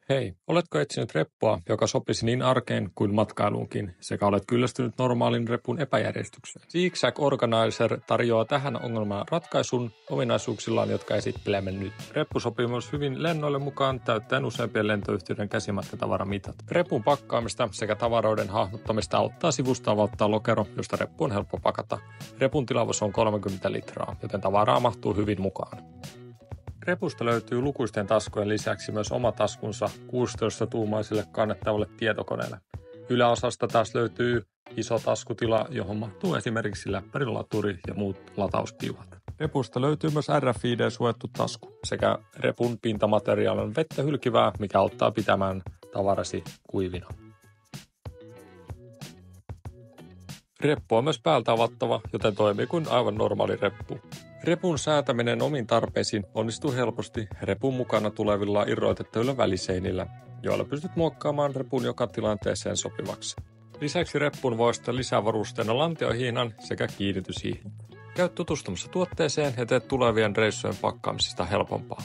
Hei, oletko etsinyt reppua, joka sopisi niin arkeen kuin matkailuunkin, sekä olet kyllästynyt normaalin repun epäjärjestykseen? Zigzag Organizer tarjoaa tähän ongelmaan ratkaisun ominaisuuksillaan, jotka esittelemme nyt. Reppu sopii myös hyvin lennoille mukaan, täyttäen useimpien lentoyhtiöiden käsimatkatavaramitat. Repun pakkaamista sekä tavaroiden hahmottamista auttaa sivusta avauttaa lokero, josta reppu on helppo pakata. Repun tilavuus on 30 litraa, joten tavaraa mahtuu hyvin mukaan. Repusta löytyy lukuisten taskujen lisäksi myös oma taskunsa 16-tuumaiselle kannettavalle tietokoneelle. Yläosasta taas löytyy iso taskutila, johon mahtuu esimerkiksi läppärilaturi ja muut latauspiuhat. Repusta löytyy myös RFID-suojattu tasku sekä repun pintamateriaali on vettä hylkivää, mikä auttaa pitämään tavarasi kuivina. Reppu on myös päältä avattava, joten toimii kuin aivan normaali reppu. Repun säätäminen omiin tarpeisiin onnistuu helposti repun mukana tulevilla irroitettavilla väliseinillä, joilla pystyt muokkaamaan repun joka tilanteeseen sopivaksi. Lisäksi reppuun voi ostaa lisävarusteena lantiohiinan sekä kiinnityshiinan. Käy tutustumassa tuotteeseen ja teet tulevien reissujen pakkaamisesta helpompaa.